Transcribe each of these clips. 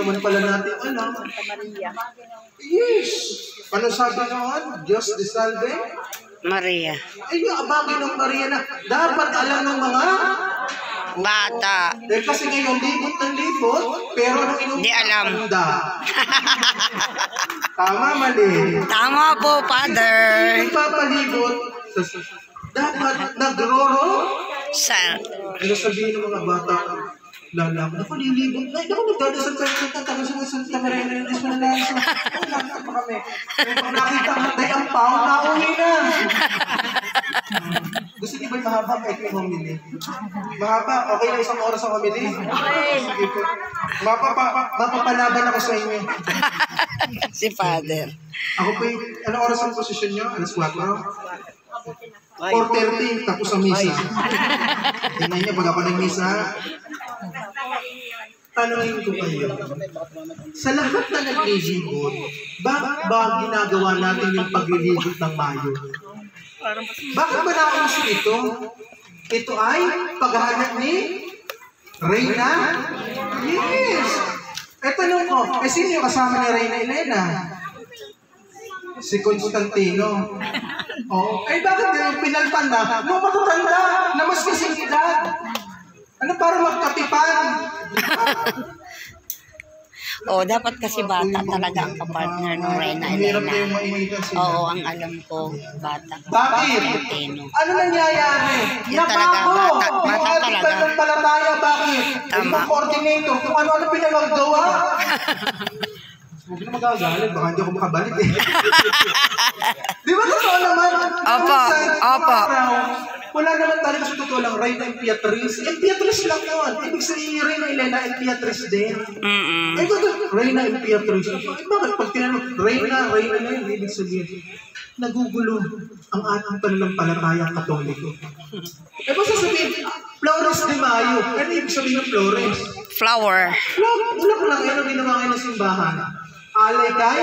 naman pala natin, ano? Santa Maria. Yes! Ano sabi noon? Diyos de Salve? Maria. Ay, abangin ng Maria na dapat alam ng mga Bata. kasi ngayon, libot ng libot, pero nung inuwi, Di alam. Tama, mali. Tama po, Father. Nagpapalibot, dapat nagroro. Sa Ano sabihin ng mga bata? Lala, ako nilibot na. Ako nagdadasal tayo sa taga sa Santa Maria na yung Espanalaris. Nakita pa kami. Kung nakita ang day ang pao, nauwi na. Gusto niyo ba yung mahaba kahit may humili? Mahaba? Okay na isang oras ang humili? Sige po. Mapapalaban ako sa inyo. si Father. Ako po yung, anong oras ang posisyon nyo? Alas 4? 4:30, tapos ang misa. Tingnan niyo, pag ako ng misa, tanongin ko kayo, sa lahat na naglilibot, bakit ba ginagawa natin yung paglilibot ng Mayo? Bakit ba nauso ito? Ito ay paghahanap ni Reyna? Yes! E tanong ko, sino yung kasama ni Reyna Elena? Si Constantino. Oh, ay bakit yung pinalpan na? Nung matatanda, na mas kasing edad. Ano para magkatipan? Dapat kasi bata talaga ang kapartner ng Reyna Elena. Oo, ang alam ko, bata. Bakit? Ano nangyayari? Yun talaga, bata talaga. Yung palataya, bakit? Yung coordinator, kung ano-ano pinagagawa. Huwag na magagalit, baka hindi ako makabalik eh. Di ba totoo naman? Opo. Wala naman talaga sa totoo lang, Reyna Emperatriz. Emperatriz lang yun. Ibig sabihin, Reyna Elena Emperatriz din. Ay, Reyna Emperatriz. Ay, bakit pag tinanong, Reyna na yun, ibig sabihin, nagugulo ang ating pananampalatayang Katoliko. Eh, basta sabihin, Flores de Mayo. Ano ibig sabihin ng Flores? Flower. Wala ko lang, yan ang ginawa kayo ng simbahan. Alay kay?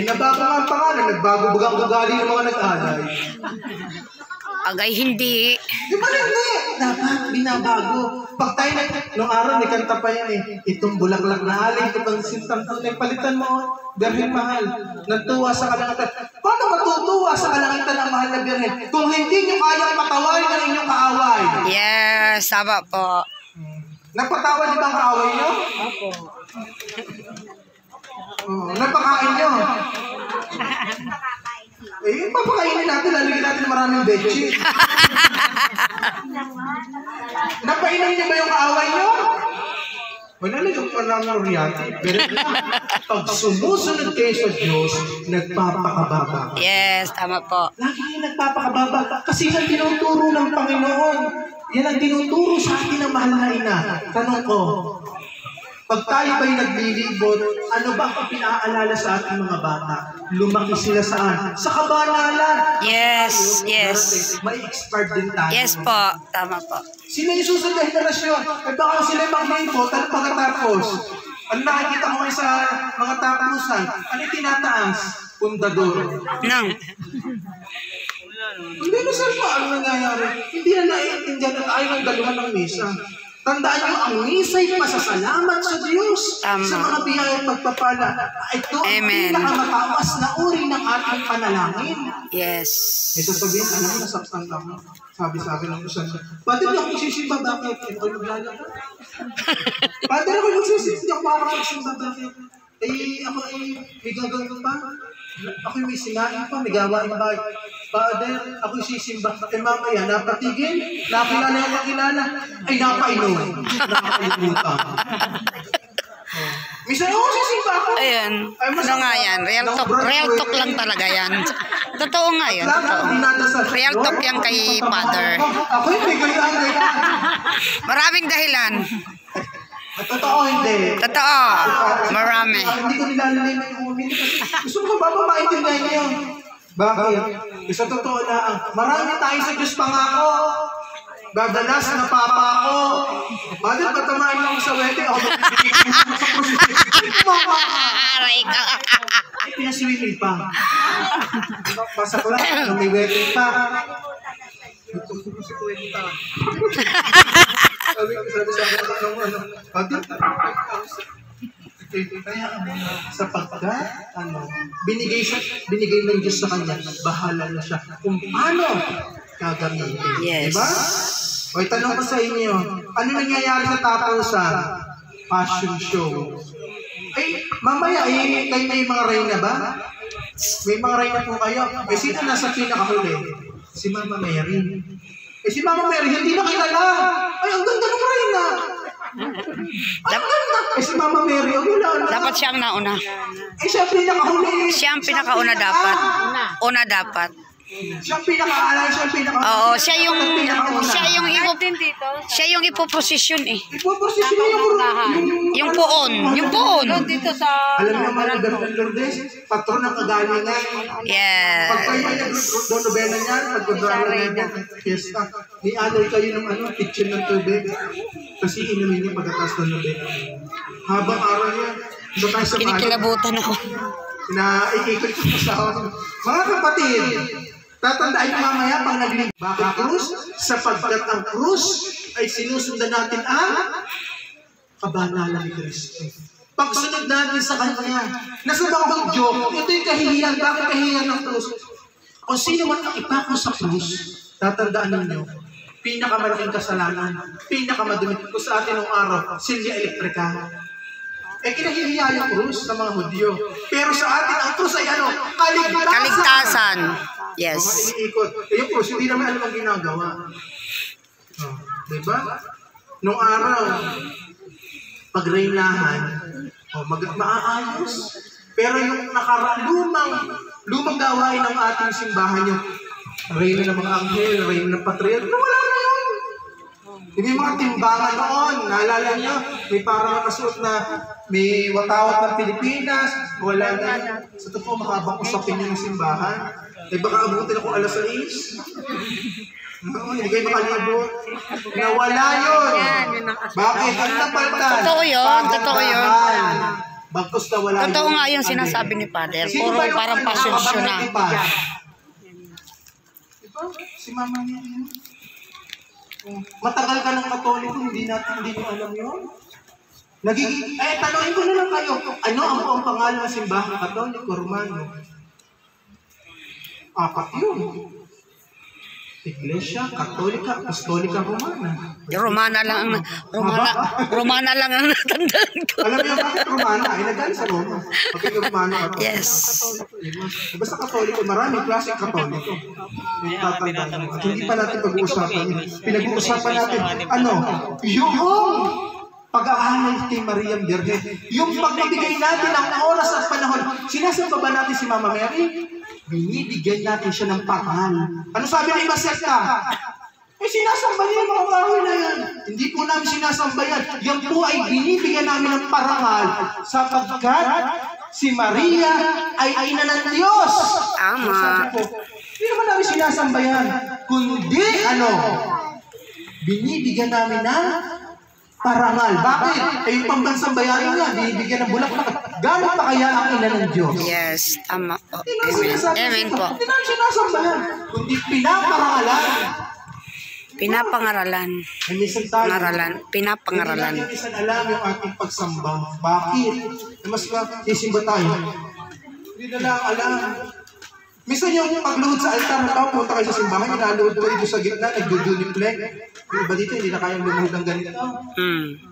Nabago nga ang pangalan. Nagbago bagang ugali ng mga nag-alay. Agay, hindi. Di ba hindi? Dapat binabago. Pag tayo nung araw, may kanta pa yan eh. Itong bulaklak na alay, itong sintang palitan mo, Birhen mahal. Natuwa sa kalangitan. Paano matutuwa sa kalangitan ng mahal na Birhen? Kung hindi nyo kayang patawarin ng inyong kaaway. Yes, sama po. Nagpatawa niyo ba ang kaaway nyo? Opo. Nagpakain nyo. Papakainin natin, lalagyan natin maraming bechi. Napainom niyo ba yung kaaway nyo? Wala na yung panamang riyati. Pero pag sumusunod kayo sa Diyos, nagpapakababa. Yes, tama po. Lagi yung nagpapakababa. Kasi yan tinuturo ng Panginoon. Yan ang tinuturo sa atin ng mahal na ina. Tanong ko, pag tayo ba'y naglilibot, ano ba ang pinaalala sa ating mga bata? Lumaki sila saan? Sa kabanalan. Yes, yes. May expired din tayo. Yes po, tama po. Sino yung susunod na henerasyon? Eh baka sila maglilibot, ano pagkatapos? Ano nakikita ko ngayon sa mga tapusan? Ano yung tinataas? Pundador. No. Hindi na sir pa, ano nangyayari? Hindi na naiintindihan na tayo ng dalawa ng misa. Tandaan nyo, ang misa'y pasasalamat sa Diyos sa mga biyayang pagpapala. Ito ang pinakamatawas na uri ng ating panalangin. Yes. Ito sabihin, alam mo, nasaktan lang. Sabi sa akin ng usan. Padre, ako magsisimba, bakit? Ako maglalaka. Padre, ako magsisimba, hindi ako makakagsimba, bakit? Ako may gagawin pa. Ako may sinain pa, may gawain pa. Father, ako'y sisimba. Mamaya, napatigil, nakilala yung kakilala. Ay, napainom. Nakalimutan. Minsan ako sisimba ako. Ayun. Ano nga yan? Real talk lang talaga yan. Totoo nga yan. Totoo. Real talk yan kay Father. Ako'y may gayaan. Maraming dahilan. Totoo, hindi. Totoo. Marami. Hindi ko nilalagay na yung umili. Gusto ko ba maintindihan niyo? Bakit? Isa totoo na, marami tayo sa Diyos pangako. Gadalas na papa ako. Bakit patamain lang sa wete? Ako Aray ka. pinaswimming pa. Basa ko lang, may wete pa. Ito ko sa kwenta. Sabi sa akin, kaya sapagkat binigay ng Diyos sa kanya, bahala na siya kung paano gagamitin. Yes. Diba? O itanong ko sa inyo, ano nangyayari sa tapusan? Fashion show. Ay, mamaya, kayo may mga reyna ba? May mga reyna po kayo. Sino nasa pinakahuli? Si Mama Mary. Si Mama Mary, hindi na kilala. Ay, ang ganda ng reyna. Ang ganda. Si Mama Mary, Dapat siya ang nauna. Siya ang pinakahuli. Siya ang pinakauna dapat. Una dapat. Siya ang pinakaalala, siya ang pinakahuli. Oo, siya yung ipoposisyon eh. Ipoposisyon niya Yung poon. Dito sa... Alam niyo naman, ang Lourdes, patron ng kagalingan. Yes. Pag kayo doon nobena niyan, pagkudara niya ng fiesta, ni-alloy kayo ng kitchen ng tubig. Kasi inumin niyo pagkatas ng nobena. Habang araw niya, doon tayo sa Kinikilabutan ako. Ikikot ko sa mga kapatid, tatandaan niyo mamaya pag naglingkod. Bakit krus? Sapagkat ang krus ay sinusundan natin ang kabanalan ni Kristo. Pagsunod natin sa Kanya. Nasa mga joke, ito yung kahihiyan. Bakit kahihiyan ng krus? Kung sino man ang ipako sa krus, tatandaan ninyo, pinakamalaking kasalanan, pinakamadumi ko sa atin ng araw, silya elektrika. Kinahihiya yung krus sa mga Hudyo. Pero sa atin, ang krus ay Kaligtasan. Yes. Iniikot. Yung krus, hindi naman alam ang ginagawa. Diba? Nung araw, pagreynahan, maaayos. Pero yung lumang gawain ng ating simbahan, yung reyna ng mga anghel, reyna ng patriarch, wala na yun. Hindi mga timbangan noon. Naalala nyo, may parang nakasuot na may watawat ng Pilipinas, wala na. Sa totoo, makabang usapin nyo ng simbahan. Baka abutin ako alas 6. Hindi kayo makalibot. Nawala yun. Bakit? Ang napaltan. Totoo yun. Bagkus na wala yun. Totoo nga yung sinasabi ni Father. Puro parang pasyon na. Si Mama niya yun. Matagal ka ng Katoliko, hindi mo alam yun. Tanongin ko na lang kayo, ano ang pangalan ng simbahan Katoliko, Romano? 4 yun. Iglesia, Katolika, Apostolika, Romana. Romana lang ang natandaan ko. Alam niyo bakit Romana? Ay nagaling sa Roma. Bakit Romana? Yes. Basta Katoliko, maraming klaseng Katoliko. Hindi pa natin pag-uusapan yun. Pinag-uusapan natin, yung pag-aaral kay Maria Virgen, yung pagbibigay natin ng oras at panahon. Sinasamba ba natin si Mama Mary? Binibigyan natin siya ng parangal. Ano sabi ng iba sekta? Sinasamba niya yung mga kahoy na yan. Hindi po namin sinasamba yan. Yan po ay binibigyan namin ng parangal sapagkat si Maria ay ina ng Diyos. Tama. Hindi naman namin sinasamba yan. Kundi binibigyan namin ng parangal. Bakit? Yung pambansang bayarin nga, binibigyan ng bulaklak. Gano'n pa kaya ang ina ng Diyos? Yes, tama po. Amen po. Hindi namin sinasambahan, kundi pinapangaralan. Pinapangaralan. Hindi natin isang alam yung ating pagsamba. Bakit? Mas sisimba tayo. Hindi na lang alam. Minsan yung pagluhod sa altar na tao, punta kayo sa simbahan, inaluhod ko dito sa gitna, nagdudunipleg. Yung iba dito, hindi na kayang lumuhod ng ganito.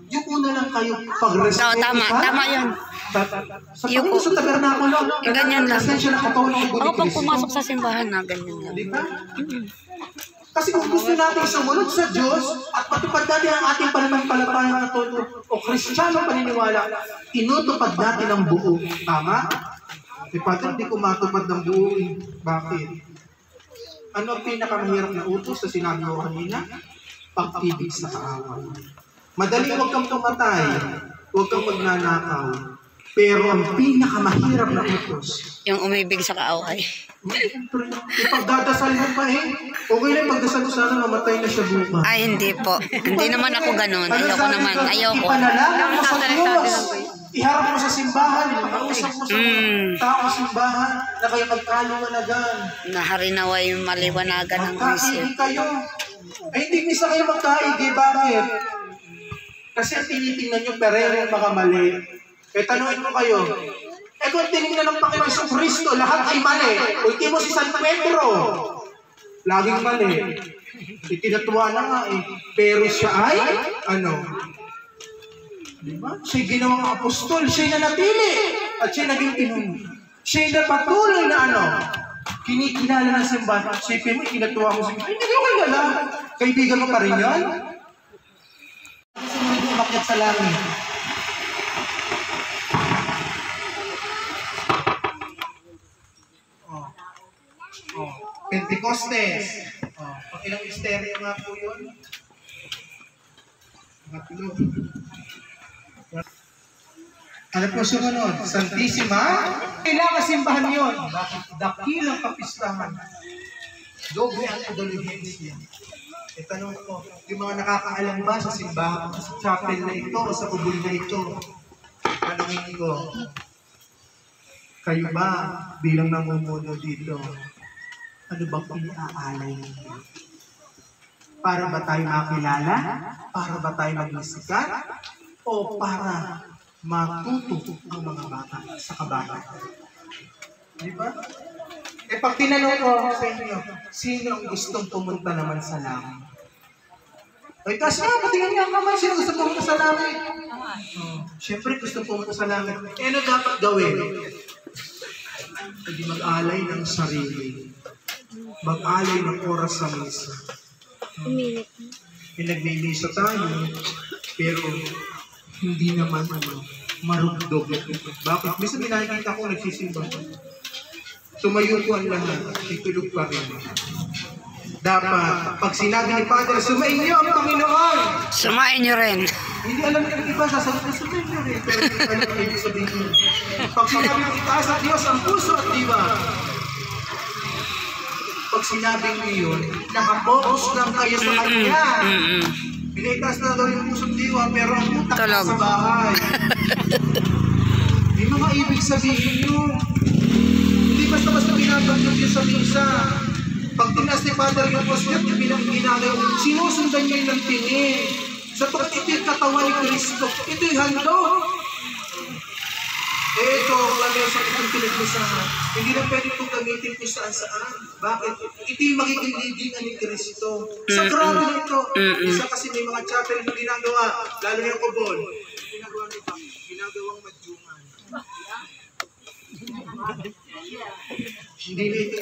Yung una lang kayo pag-respect. Tama yun. Sa tabernakulo. Ganyan lang. Ako pag pumasok sa simbahan na, ganyan lang. Di ba? Kasi kung gusto natin sumunod sa Diyos at matupad natin ang ating pananampalatayang katoliko o Kristiyano paniniwala, tinutupad natin ang buo. Tama? Padre, hindi ko matupad ng buo. Bakit? Ano ang pinakamahirap na utos na sinabi ko kanina? Pag-ibig sa kaaway. Madali huwag kang tumatay, huwag kang magnanakaw. Pero ang pinakamahirap na utos, yung umibig sa kaaway. Ipagdadasal mo pa okay lang pagdasal ko sana mamatay na siya bukas. Ay, hindi po. Hindi naman ako ganun. Ayoko. Ipanalangin mo sa Diyos. Iharap mo sa simbahan. Makausap mo sa tao sa simbahan na kayo magkaliwanagan. Naharinawa yung maliwanagan ng isip. Magkaigi kayo. Hindi misa kayo magkaigi. Bakit? Kasi ang tinitingnan nyo, pero yung mga mali. Eh, tanungin ko kayo, kung tinignan ng Panginoon sa Kristo, lahat ay mali. Ultimo si San Pedro, laging mali. Itinatuwa na nga eh. Pero siya ay, diba? Siya'y ginawang apostol, siya'y nanatili, at siya'y naging pinuno. Siya'y napatuloy na kinikilala ng simbahan. Siya'y itinatuwa mo siya. Hindi ko kilala. Kaibigan mo pa rin yan? Kasi hindi umakyat sa langit. Pentecostes. Ilang misteryo nga po yun? Ano po sumunod? Santissima? Kailangan simbahan yun. Bakit? Dakilang kapistahan. Doble ang indulhensya. Tanong ko, yung mga nakakaalam ba sa simbahan, sa chapel na ito o sa kubul na ito? Tanongin ko, kayo ba bilang namumuno dito, ano bang pinaalay ninyo? Para ba tayo makilala? Para ba tayo maglisikat? O para matuto ang mga bata sa kabayan? Di ba? Eh pag tinanong ko sa inyo, sino ang gustong pumunta naman sa langit? Ay, taas nga, patingin nga kamay, sino gusto pumunta sa langit? Siyempre gusto pumunta sa langit. Eh ano dapat gawin? Hindi mag-alay ng sarili. Mag-alay ng oras sa misa. Pinagmimisa tayo, pero hindi naman marugdog. Bakit? Minsan nakikita ko nagsisimba. Tumayo po ang lahat, itulog pa rin. Dapat, pag sinabi ni Father, sumain niyo ang Panginoon. Sumain niyo rin. Hindi alam ng iba, sasagot na sumain niyo rin. Pero hindi alam ang ibig sabihin niyo. Pag sinabi ng itaas at Diyos ang puso at diwa. Pag sinabing iyon, nakapokus lang kayo sa Kanya. Pinitaas na daw yung puso at diwa, pero ang utak sa bahay. May mga ibig sabihin niyo. Hindi basta-basta pinatanggap niyo sa misa. Pag tinas ni Father yung posket, yung ginagawa, sinusundan niya yung tingin. Sapagkat ito yung katawan ni Kristo. Ito yung handog. Ito, kami sa itong pinagmisahan. Hindi na pwede itong gamitin kung saan-saan. Bakit? Ito yung magiging leadingan ni Kristo. Sagrado na ito. Isa kasi may mga chapel na ginagawa, lalo na yung kubol. Ginagawa nito, ginagawang madyungan.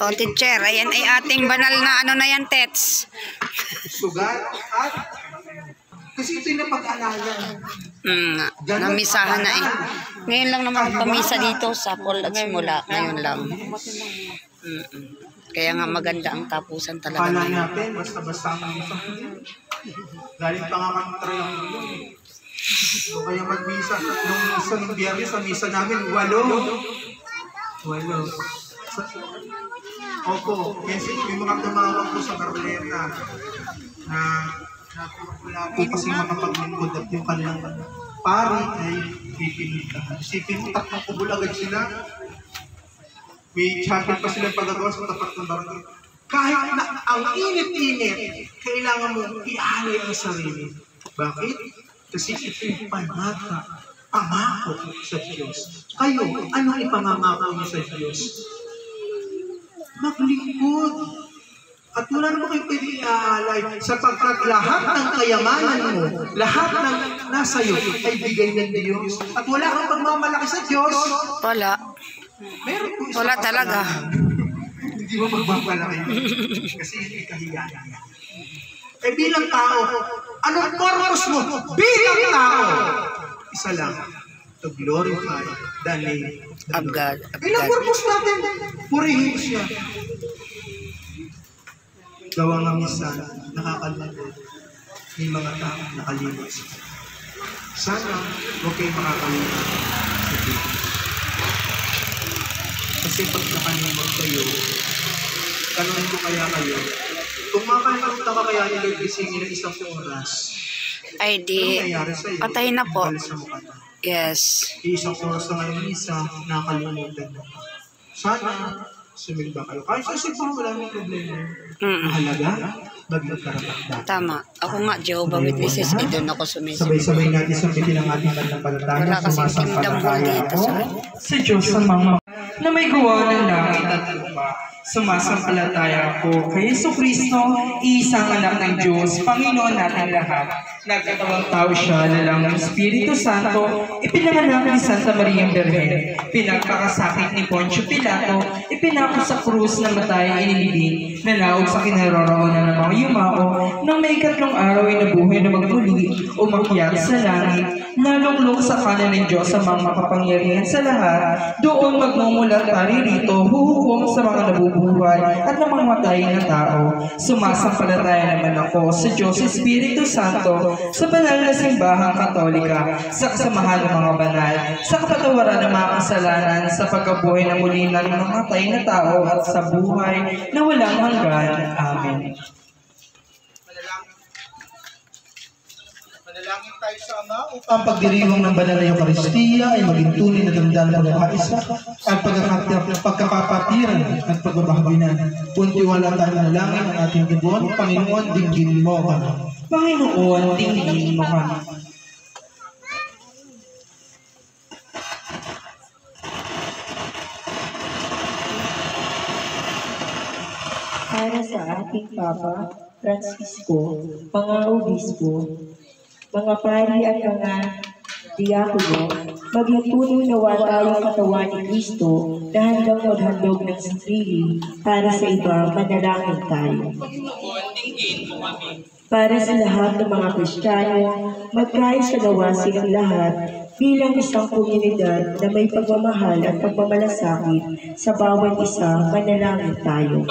O, teacher, ayan ay ating banal na na yan, Tets. Sugat at kasi ito yung napag-alalan. Namisahan na eh. Ngayon lang naman pamisa dito sa Paul at Simula. Ngayon lang. Kaya nga maganda ang tapusan talaga. Kala natin, basta-basta ang misa. Galing pa nga kami triangulo. So kaya mag-misa. Nung misa ng biyernes, sa misa namin, 8. Opo, kasi may mga tumawag po sa Carolina na wala po kasi makapaglingkod at yung kanilang pari ay pipilitan. Isipin mo, tatlong kubul agad sila. May chapel pa silang pagagawa sa tapat ng barangay. Kahit na ang init-init, kailangan mo ialay ang sarili. Bakit? Kasi ito yung panata, pangako sa Diyos. Kayo, ano ipangangako niyo sa Diyos? Maglingkod. At wala naman kayo pwede iaalay sapagkat lahat ng kayamanan mo, lahat ng nasa iyo ay bigay ng Diyos. At wala kang pagmamalaki sa Diyos. Wala. Meron po isang Wala talaga. Hindi mo magmamalaki. Kasi hindi kahiyayan. Eh bilang tao, anong purpose mo? Bilang tao! Isa lang. To glorify the name of God. Ilang purpose natin? Purihin siya. Gawa nga minsan, nakakalungkot. May mga tao nakalimot siya. Sana, huwag kayong makakalimot sa Diyos. Kasi pag nakalimot kayo, tanongin ko kaya kayo, kung makalimutan ka kaya nila gisingin ng isang oras, Ay di, patay na po. Yes. Isang oras na ngayon isa, nakalimutan mo. Sana, sumilba kayo. Kahit sa simbahan, wala may problema. Mahalaga, maging karapat-dapat. Tama. Ako nga, Jehovah Witnesses, doon ako sumisimba. Sabay-sabay natin sumbitin ang ating pananampalataya. Wala kasing kingdom dito. Sa Diyos sa mga na may gawa ng langit at lupa. Sumasampalataya ako kay Yesu Kristo, isang anak ng Diyos, Panginoon natin lahat. Nagkatawang tao siya na lang ng Espiritu Santo, ipinanganak ni Santa Maria Berhen, pinagpakasakit ni Poncio Pilato, ipinako sa krus na matay inilibing, nanaog sa kinaroroonan ng mga yumao, nang may ikatlong araw ay nabuhay na magmuli, umakyat sa langit, nalunglong sa kanan ng Diyos sa mga makapangyarihan sa lahat, doon magmumulat paririto, huhukom sa mga nabubuhay at namamatay na tao. Sumasampalataya naman ako sa Diyos Espiritu Santo, sa banal na simbahang katolika, sa kasamahan ng mga banal, sa kapatawaran ng mga kasalanan, sa pagkabuhay na muli ng namatay na tao at sa buhay na walang hanggan. Amen. Manalangin tayo sa Ama upang pagdiriwang ng banal na Eucharistia ay maging tunay na damdamin ng kaisa at pagkakapatiran at pagbabahaginan. Puntiwala tayo na langin ang ating dugon, Panginoon, dinggin mo kami. Panginoon, tingin mo kami. Para sa ating Papa Francisco, mga obispo, mga pari at mga diakono, maging tunay nawa tayong katawan ni Kristo na handang maghandog ng sarili para sa iba, manalangin tayo. Para sa lahat ng mga Kristiyano, magkais sa nawa silang lahat bilang isang komunidad na may pagmamahal at pagmamalasakit sa bawat isa, manalangin tayo.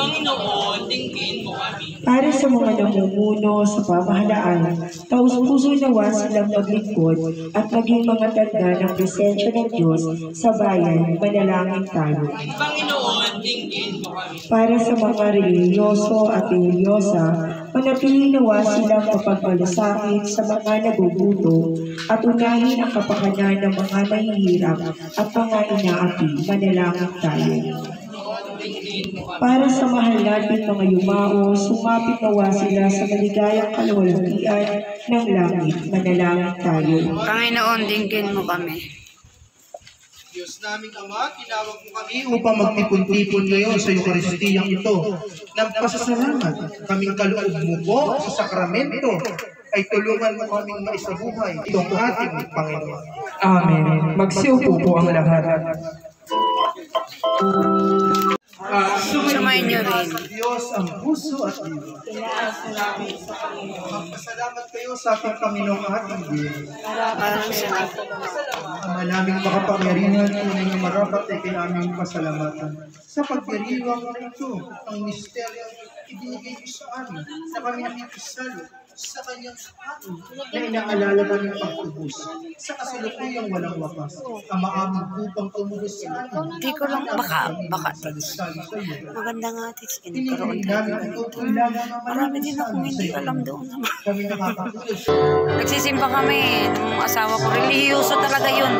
Para sa mga namumuno sa pamahalaan, taus-puso nawa silang maglingkod at maging mga tanda ng presensya ng Diyos sa bayan, manalangin tayo. Para sa mga relihiyoso at religyosa, manatili nawa silang mapagmalasakit sa mga nagugutom at unahin ang kapakanan ng mga mahihirap at mga inaapi, manalangin tayo. Para sa mahal natin mga yumao, sumapit nawa sila sa maligayang kaluwalhatian ng langit, manalangin tayo. Panginoon, dinggin mo kami. Diyos naming Ama, tinawag mo kami upang magtipon-tipon ngayon sa Eucharistiyang ito. Nang pasasalamat, kaming kaloob mo po sa sakramento, ay tulungan mo kaming maisabuhay itong ating Panginoon. Amen. Magsiupo po ang lahat. Sumayin niyo rin. Sa Diyos ang puso at iyo. Magpasalamat kayo sa ating Panginoong ating Diyos. Ama naming makapangyarihan, tunay na marapat ay kinaming pasalamatan. Sa pagdiriwang na ito, ang misteryo ibinigay mo sa amin na kami nakikisalo sa kanyang atin na inaalala kami ng pagtubos sa kasalukuyang walang wakas. Ama aming upang tumubos sa atin. Hindi ko lang, baka, maganda nga tis, inagkaroon tayo. Marami din akong hindi alam doon. Kami nakakatulog. Nagsisimba kami, nung asawa ko, relihiyoso talaga yun.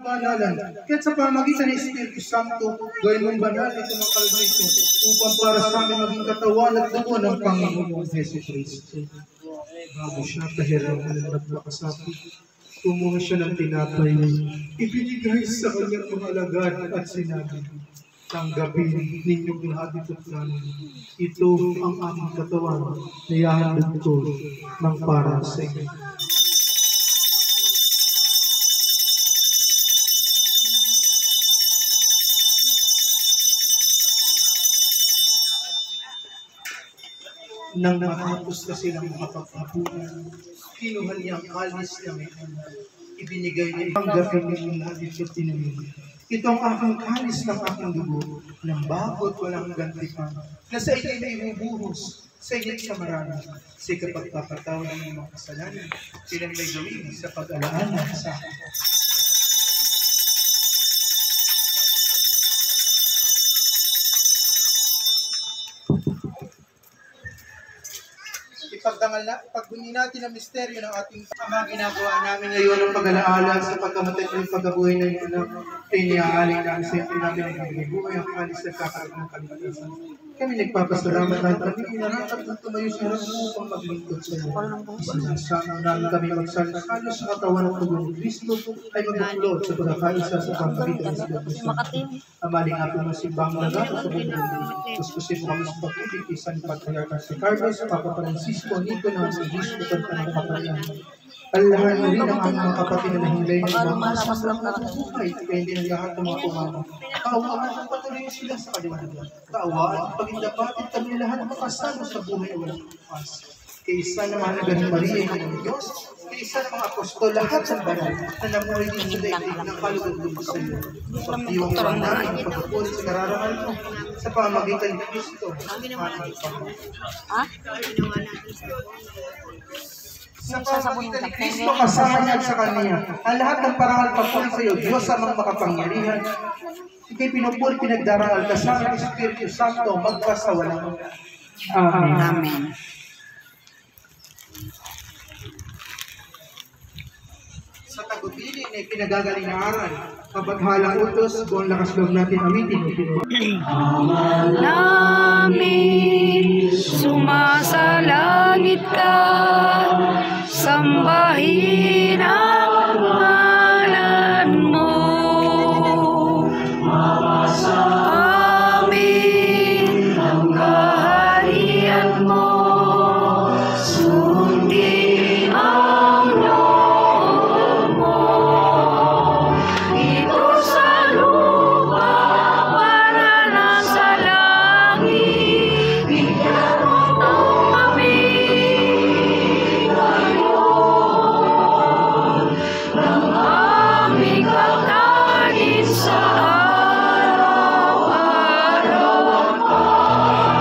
Banalan, kahit sa pamagitan ng Espiritu Santo, gawin mong banal ito ng kalugay ito upang para sa amin maging katawan at dugo ng Panginoon Hesus Kristo. Bago siya kahirapan ng nagmakasapit, kumuha siya ng tinapay, ibinigay sa kanyang mga alagad at sinabi, tanggapin ninyong lahat ito't namin. Ito ang aking katawan na ihahandog ko ng para sa inyo. Nang matapos na silang makapagpapunan, kinuha niya ang kalis na may ibinigay niya. Tanggapin niyo lahat ito't tinamin. Ito ang aking kalis ng aking dugo, ng bago at walang ganti pa, na sa inyo may ibubuhos, sa inyo sa marami, sa kapagpapatawa ng mga kasalanan, silang may gawin sa pag-alaala sa akin. Ipagdamag pagbunyi natin ang misteryo ng ating mga ginagawa namin ngayon ng pag-alaala sa pagkamatay ng pagkabuhay ng iyong anak. Iniaaling namin sa iyong namin ang nagibuhay ang kalis na kakaroon ng kaligtasan. Kami nagpapasalamat at kami inarapat ng tumayo sa harap mo upang maglingkod sa iyo. Sinasama namin kami magsalasalo sa katawan ng tugon ni Kristo ay magbuklod sa pagkakaisa sa pagkakitan sa Kristo. Amaling ato ng simbang lagat sa buong mundo. Kuskusin mo kami sa pag-ibig isa ni Patriarca si Carlos, Papa Francisco, Nico ng Obispo at ng kapalayan. Alahan mo rin ang aming mga kapatid na nahinggay ng mga masasarap na buhay, depende ng lahat ng mga kumama. Kaawaan ang patuloy sila sa kaliwanagan. Kaawaan ang pagindapatin kami lahat makasama sa buhay walang kupas. Kaysa na mahalaga ng Maria ng Diyos, kaysa ng mga apostol, lahat ng banal na namuhay din sa daigdig ng kalugod sa iyo. Pagdiwang pa namin ang pagkapulit sa kararangan mo sa pamamagitan ni Kristo. Sa pamamagitan ni Kristo, kasama niya sa Kanya. Ang lahat ng parangal pagpulit sa iyo, Diyos amang makapangyarihan. Ika'y pinupuri, pinagdarangal, kasama ng Espiritu Santo, magpasawalang. Amen. Amen. Sa tagubilin ay pinagagalingaran, kapaghalang utos, buong lakas loob natin awitin o pinuli. namin, sumasalangit ka, sambahin ang ngalan mo. Sa amin ang kaharian mo, sundin ang loob mo. Ito sa lupa para nasa langit, bigyan mo kami ngayon ng aming kakanin sa araw-araw.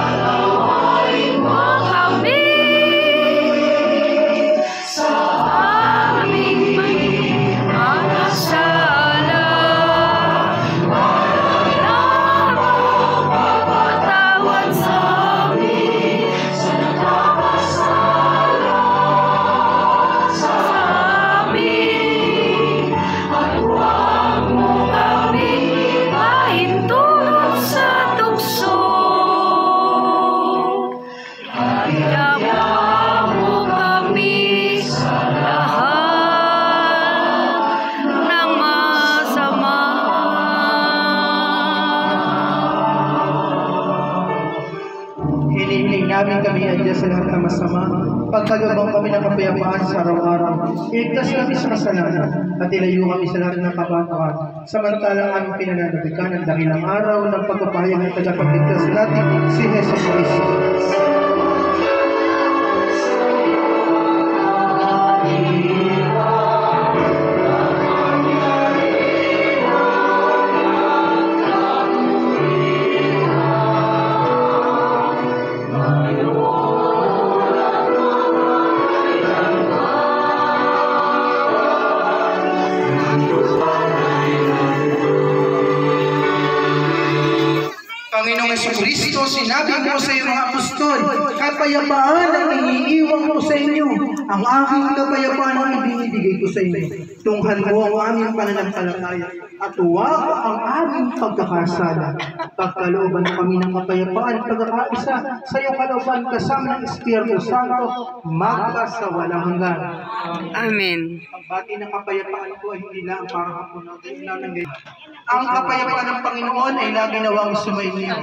Palawain mo kami sa aming mga sala. Patawad sa amin sa nagkakasala sa amin, at huwag mo kami mahintulot sa tukso. Hayaan mo kami sa lahat ng masama. Hinihiling namin kami ang Diyos sa lahat ng masama, pagkalubang kami ng kapayapaan sa araw-araw. Iligtas kami sa kasalanan at ilayo kami sa lahat ng kabatuan. Samantalang aming pinananabikan ang dakilang araw ng pagpapahayag ng tagapagligtas natin, si Jesus Cristo. Panginoong Jesucristo, sinabi mo sa iyong mga apostol, kapayapaan ang iniiwan ko sa inyo. Ang aking kapayapaan ang ibinibigay ko sa inyo. Tunghan mo ang aming pananampalataya at huwag ang aming pagkakasala. Pagkalooban kami ng kapayapaan at pagkakaisa sa iyong kalooban kasama ng Espiritu Santo, magpasawalang hanggan. Amen. Ang bati ng kapayapaan ko ay hindi lang para kapunatin lang ng ganyan. Ang kapayapaan ng Panginoon ay lagi nawang sumainyo.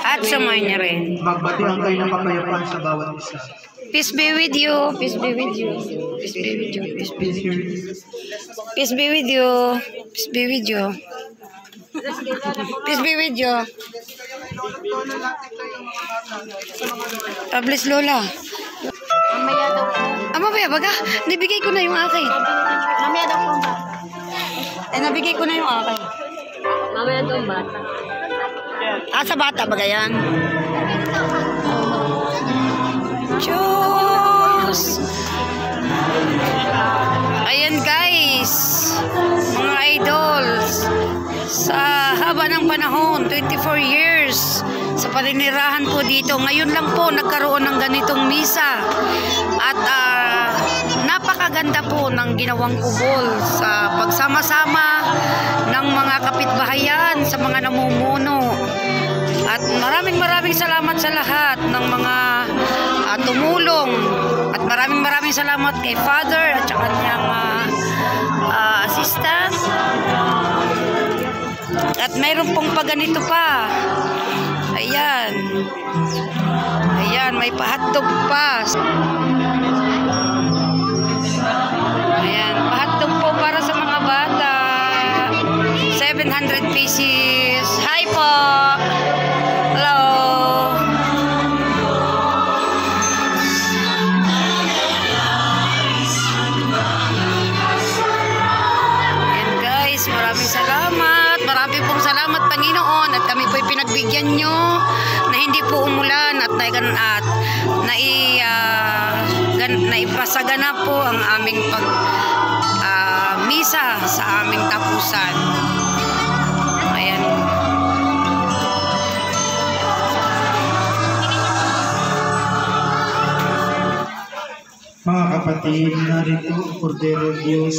At sumayin niya rin. Magbatihan kayo ng kapayapaan sa bawat isa. Peace be with you. Peace be with you. Peace be with you. Peace be with you. Peace be with you. Peace be with you. Peace be with you. God bless Lola. Mamaya daw po. Mamaya baga. Nabigay ko na yung akin. Mamaya daw po ba? Nabigay ko na yung akin. Mamaya daw bata. Sa bata baga yan? Diyos. Ayan guys, mga idols, sa haba ng panahon, 24 years, sa paninirahan po dito, ngayon lang po nagkaroon ng ganitong misa. At napakaganda po ng ginawang kubol sa pagsama-sama ng mga kapitbahayan, sa mga namumuno. At maraming salamat sa lahat ng mga tumulong. At maraming salamat kay Father at saka kanyang assistant. At mayroon pong paganito pa. Ayan. Ayan, may pahatdog pa. Ayan, pahatdog po para sa mga bata. 700 pieces. Hi po. Hello. Ayan guys, maraming salamat. Maraming pong salamat Panginoon at kami po'y pinagbigyan nyo na hindi po umulan at naipasagana po ang aming misa sa aming tapusan. Ayan. Mga kapatid, narito ang Kordero Diyos.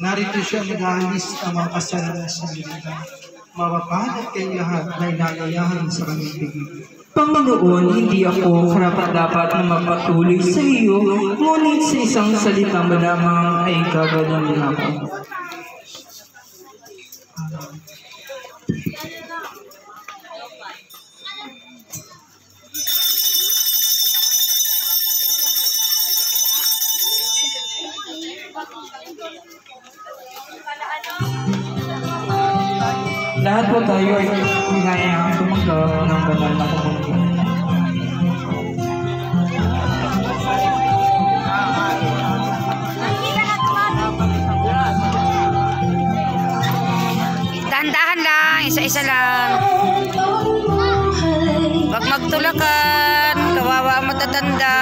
Narito siya nag-aalis ng mga kasalanan sa mga mapapalad kayong lahat na inagayahan sa kanyang bigay. Panginoon, hindi ako karapat-dapat na magpatuloy sa iyo, ngunit sa isang salita mo lamang ay gagaling ako. Lahat po tayo ay hinahayaan tumanggap ng banal na komunyon. Dahan-dahan lang, isa-isa lang. Huwag magtulakan, kawawa ang matatanda.